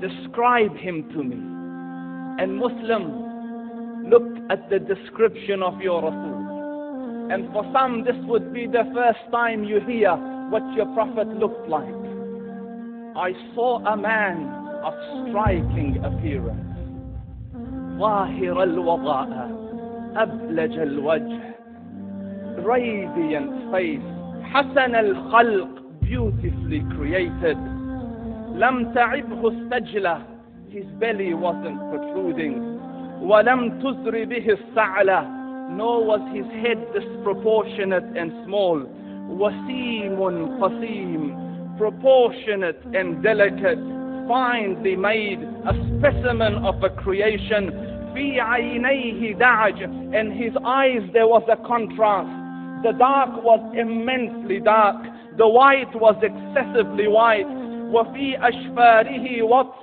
describe him to me. And Muslim, look at the description of your Rasul. And for some, this would be the first time you hear what your Prophet looked like. I saw a man of striking appearance. ظاهر الوضاء أبلج الوجه, radiant face, حسن الخلق, beautifully created. لم تعبه السجلة, his belly wasn't protruding. ولم تزر به السعلة, nor was his head disproportionate and small. وسيم قسيم, proportionate and delicate, finely made, a specimen of a creation. في عينيه دعج, in his eyes there was a contrast. The dark was immensely dark, the white was excessively white. وفي أشفاره وطف,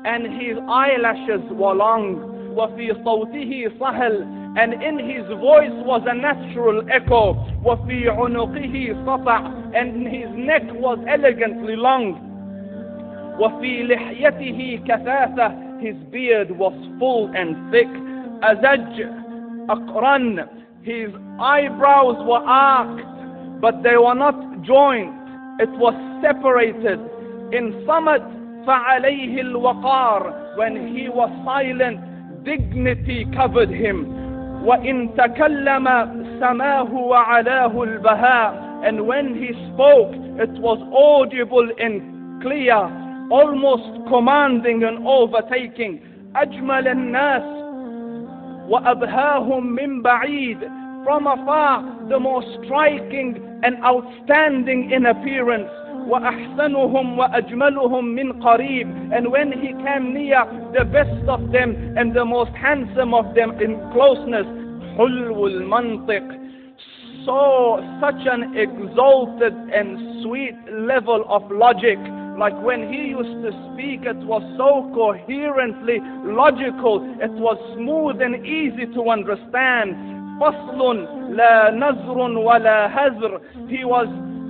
and his eyelashes were long. وفي صوته صهل, and in his voice was a natural echo. وفي عنقه سطع, and his neck was elegantly long. وفي لحيته كثافة, his beard was full and thick. أزج أقرن, his eyebrows were arched, but they were not joined. It was separated. In صمت فعليه الوقار, when he was silent, dignity covered him. وإن تكلم سماه وعلاه البهاء, and when he spoke, it was audible and clear, almost commanding and overtaking. أجمل الناس وأبهاهم من بعيد, from afar the most striking and outstanding in appearance. وأحسنهم وأجملهم من قريب, and when he came near, the best of them and the most handsome of them in closeness. حلو المنطق, so such an exalted and sweet level of logic. Like when he used to speak, it was so coherently logical, it was smooth and easy to understand. فصل لا نزر ولا هزر, he was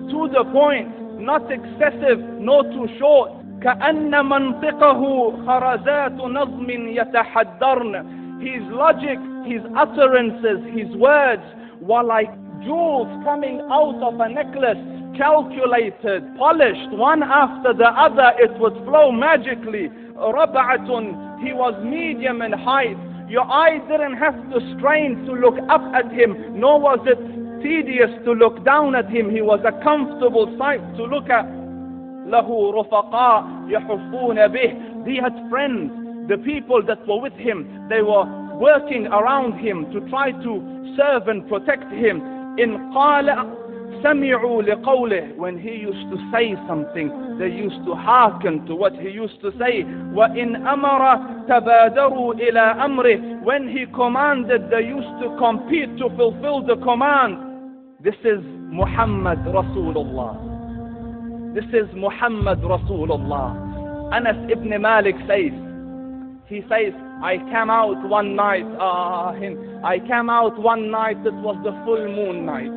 to the point, not excessive, nor too short. كأن منطقه خرزات نظم يتحدرن, his logic, his utterances, his words were like jewels coming out of a necklace, calculated, polished, one after the other, it would flow magically. ربعة, he was medium in height. Your eye didn't have to strain to look up at him, nor was it tedious to look down at him. He was a comfortable sight to look at. له رفقاء يحفون به, he had friends, the people that were with him, they were working around him to try to serve and protect him. إن قال سمعوا لقوله, when he used to say something, they used to hearken to what he used to say. وإن أمر تبادروا إلى أمره, when he commanded, they used to compete to fulfill the command. This is Muhammad Rasulullah. This is Muhammad Rasulullah. Anas ibn Malik says, he says, I came out one night, it was the full moon night.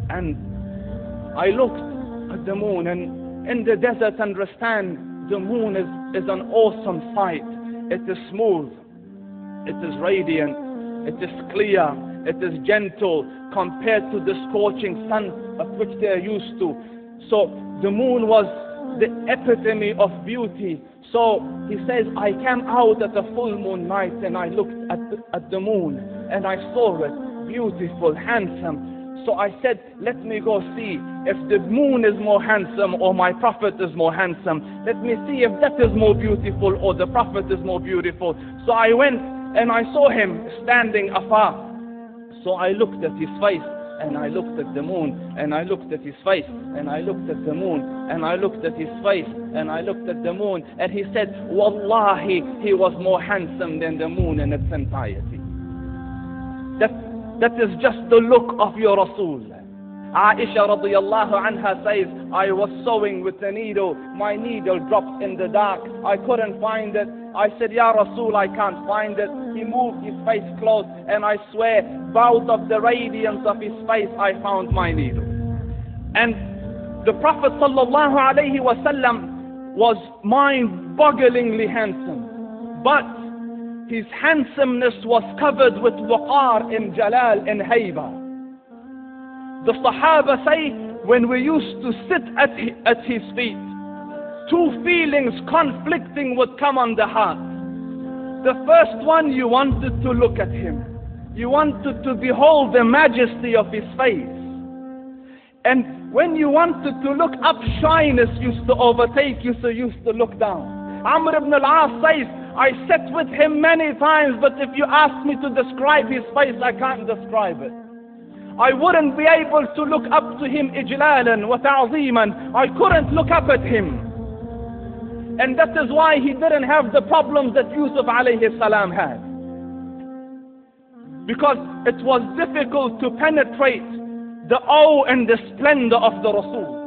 And I looked at the moon, and in the desert, understand, the moon is an awesome sight. It is smooth, it is radiant, it is clear, it is gentle compared to the scorching sun of which they are used to. So the moon was the epitome of beauty. So he says, I came out at a full moon night and I looked at the moon and I saw it, beautiful, handsome. So I said, let me go see if the moon is more handsome or my Prophet is more handsome. Let me see if that is more beautiful or the Prophet is more beautiful. So I went and I saw him standing afar. So I looked at his face and I looked at the moon and I looked at his face and I looked at the moon and I looked at his face and I looked at the moon, and he said, Wallahi, he was more handsome than the moon in its entirety. That is just the look of your Rasul. Aisha radiallahu anha says, I was sewing with a needle, my needle dropped in the dark, I couldn't find it. I said, Ya Rasul, I can't find it. He moved his face close, and I swear, out of the radiance of his face, I found my needle. And the Prophet sallallahu alayhi wasallam was mind-bogglingly handsome, but his handsomeness was covered with waqar and jalal and hayba. The Sahaba say, when we used to sit at his feet, two feelings conflicting would come on the heart. The first one, you wanted to look at him. You wanted to behold the majesty of his face. And when you wanted to look up, shyness used to overtake you, so you used to look down. Amr ibn al-As says, I sat with him many times, but if you ask me to describe his face, I can't describe it. I wouldn't be able to look up to him ijlalan wa ta'ziman. I couldn't look up at him. And that is why he didn't have the problems that Yusuf alayhi salam had. Because it was difficult to penetrate the awe and the splendor of the Rasul.